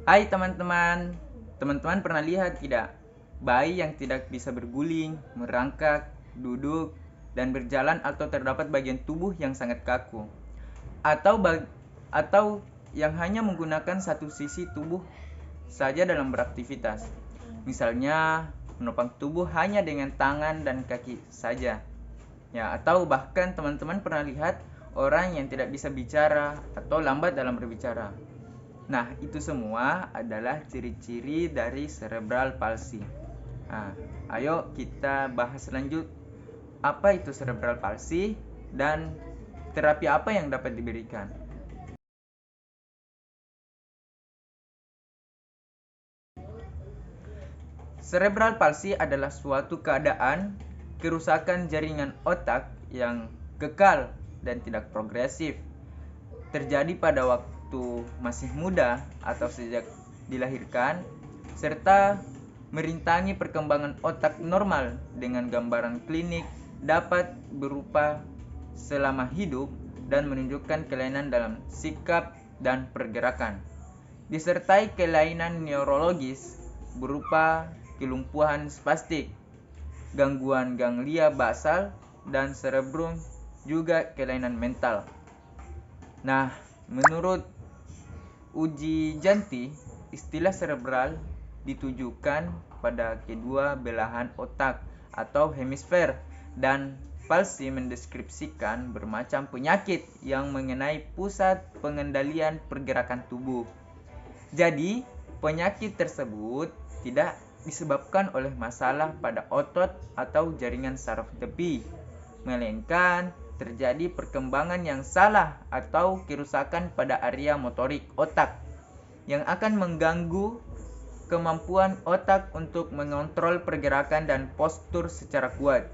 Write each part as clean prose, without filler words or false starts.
Hai teman-teman, teman-teman pernah lihat tidak? Bayi yang tidak bisa berguling, merangkak, duduk, dan berjalan atau terdapat bagian tubuh yang sangat kaku. Atau yang hanya menggunakan satu sisi tubuh saja dalam beraktivitas. Misalnya, menopang tubuh hanya dengan tangan dan kaki saja. Ya, atau bahkan teman-teman pernah lihat orang yang tidak bisa bicara atau lambat dalam berbicara. Nah, itu semua adalah ciri-ciri dari cerebral palsy. Nah, ayo kita bahas lanjut apa itu cerebral palsy dan terapi apa yang dapat diberikan. Cerebral palsy adalah suatu keadaan kerusakan jaringan otak yang kekal dan tidak progresif. Terjadi pada waktu masih muda atau sejak dilahirkan, serta merintangi perkembangan otak normal dengan gambaran klinik dapat berupa selama hidup dan menunjukkan kelainan dalam sikap dan pergerakan, disertai kelainan neurologis berupa kelumpuhan spastik, gangguan ganglia basal, dan cerebrum, juga kelainan mental. Nah, menurut uji Janti, istilah cerebral ditujukan pada kedua belahan otak atau hemisfer, dan palsy mendeskripsikan bermacam penyakit yang mengenai pusat pengendalian pergerakan tubuh. Jadi, penyakit tersebut tidak disebabkan oleh masalah pada otot atau jaringan saraf tepi, melainkan terjadi perkembangan yang salah atau kerusakan pada area motorik otak yang akan mengganggu kemampuan otak untuk mengontrol pergerakan dan postur secara kuat.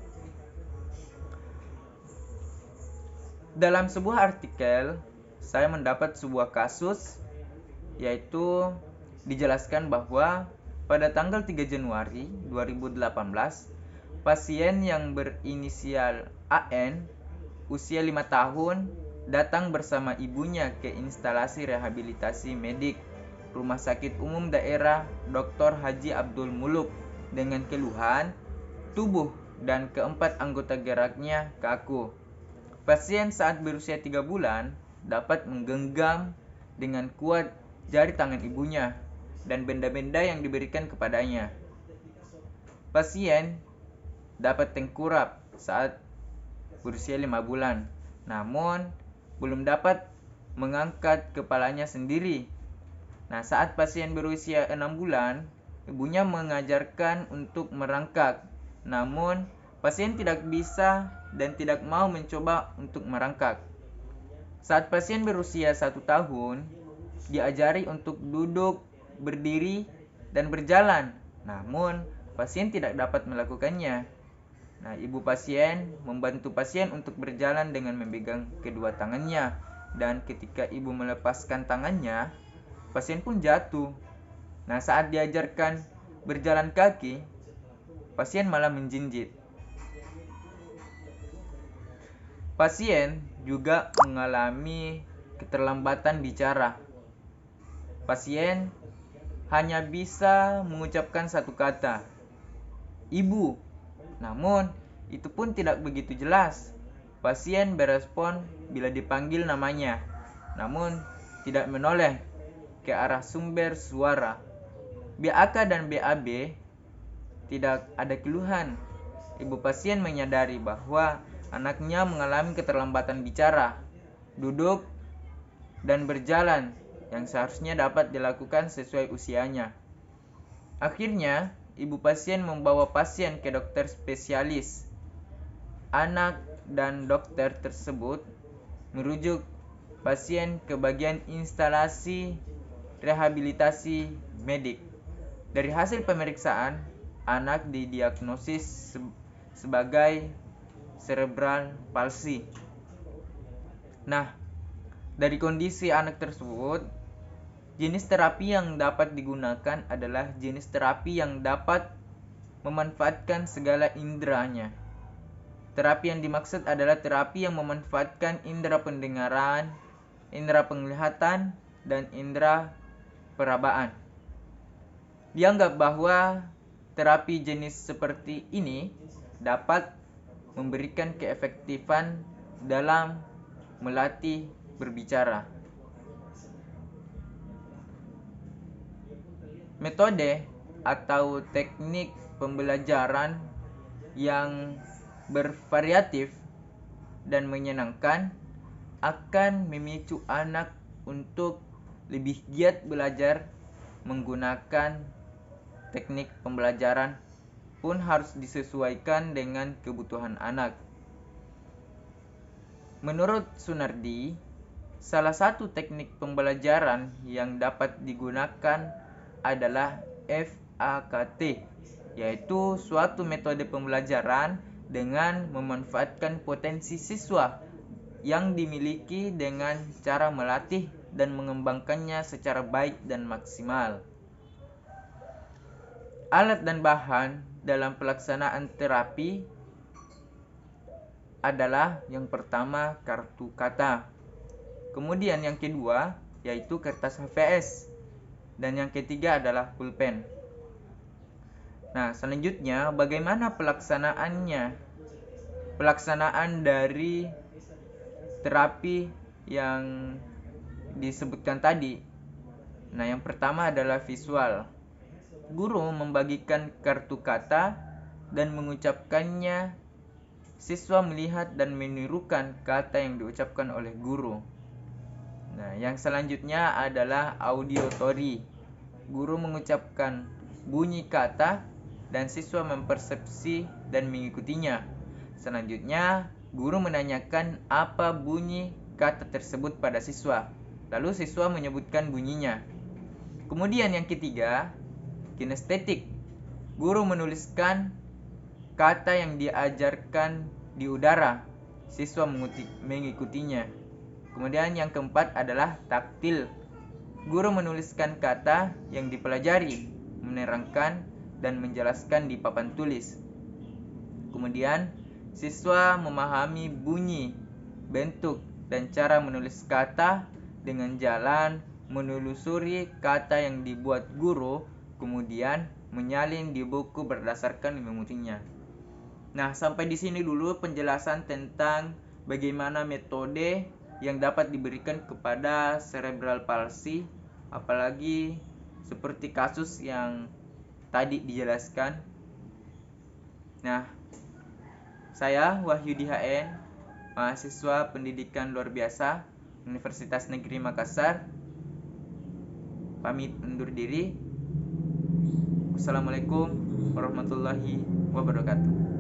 Dalam sebuah artikel, saya mendapat sebuah kasus, yaitu dijelaskan bahwa pada tanggal 3 Januari 2018, pasien yang berinisial AN, usia 5 tahun, datang bersama ibunya ke instalasi rehabilitasi medik Rumah Sakit Umum Daerah Dr. Haji Abdul Muluk dengan keluhan tubuh dan keempat anggota geraknya kaku. Pasien saat berusia 3 bulan dapat menggenggam dengan kuat jari tangan ibunya dan benda-benda yang diberikan kepadanya. Pasien dapat tengkurap saat berusia 5 bulan, namun belum dapat mengangkat kepalanya sendiri. Nah, saat pasien berusia 6 bulan, ibunya mengajarkan untuk merangkak, namun pasien tidak bisa dan tidak mau mencoba untuk merangkak. Saat pasien berusia 1 tahun, diajari untuk duduk, berdiri, dan berjalan, namun pasien tidak dapat melakukannya. Nah, ibu pasien membantu pasien untuk berjalan dengan memegang kedua tangannya, dan ketika ibu melepaskan tangannya, pasien pun jatuh. Nah, saat diajarkan berjalan kaki, pasien malah menjinjit. Pasien juga mengalami keterlambatan bicara. Pasien hanya bisa mengucapkan satu kata, "Ibu." Namun, itu pun tidak begitu jelas. Pasien berespon bila dipanggil namanya, namun tidak menoleh ke arah sumber suara. BAK dan BAB tidak ada keluhan. Ibu pasien menyadari bahwa anaknya mengalami keterlambatan bicara, duduk, dan berjalan yang seharusnya dapat dilakukan sesuai usianya. Akhirnya, ibu pasien membawa pasien ke dokter spesialis anak dan dokter tersebut merujuk pasien ke bagian instalasi rehabilitasi medik. Dari hasil pemeriksaan, anak didiagnosis sebagai cerebral palsy. Nah, dari kondisi anak tersebut, jenis terapi yang dapat digunakan adalah jenis terapi yang dapat memanfaatkan segala inderanya. Terapi yang dimaksud adalah terapi yang memanfaatkan indera pendengaran, indera penglihatan, dan indera perabaan. Dianggap bahwa terapi jenis seperti ini dapat memberikan keefektifan dalam melatih berbicara. Metode atau teknik pembelajaran yang bervariatif dan menyenangkan akan memicu anak untuk lebih giat belajar. Menggunakan teknik pembelajaran pun harus disesuaikan dengan kebutuhan anak. Menurut Sunardi, salah satu teknik pembelajaran yang dapat digunakan adalah FAKT, yaitu suatu metode pembelajaran dengan memanfaatkan potensi siswa yang dimiliki dengan cara melatih dan mengembangkannya secara baik dan maksimal. Alat dan bahan dalam pelaksanaan terapi adalah yang pertama kartu kata, kemudian yang kedua yaitu kertas HVS, dan yang ketiga adalah pulpen. Nah, selanjutnya bagaimana pelaksanaannya? Pelaksanaan dari terapi yang disebutkan tadi. Nah, yang pertama adalah visual. Guru membagikan kartu kata dan mengucapkannya. Siswa melihat dan menirukan kata yang diucapkan oleh guru. Nah, yang selanjutnya adalah auditory. Guru mengucapkan bunyi kata dan siswa mempersepsi dan mengikutinya. Selanjutnya, guru menanyakan apa bunyi kata tersebut pada siswa. Lalu siswa menyebutkan bunyinya. Kemudian yang ketiga, kinestetik. Guru menuliskan kata yang diajarkan di udara. Siswa mengikutinya. Kemudian yang keempat adalah taktil. Guru menuliskan kata yang dipelajari, menerangkan dan menjelaskan di papan tulis. Kemudian siswa memahami bunyi, bentuk, dan cara menulis kata dengan jalan menelusuri kata yang dibuat guru, kemudian menyalin di buku berdasarkan memorinya. Nah, sampai di sini dulu penjelasan tentang bagaimana metode yang dapat diberikan kepada cerebral palsy, apalagi seperti kasus yang tadi dijelaskan. Nah, saya Wahyudi HN, mahasiswa pendidikan luar biasa Universitas Negeri Makassar, pamit undur diri. Wassalamualaikum warahmatullahi wabarakatuh.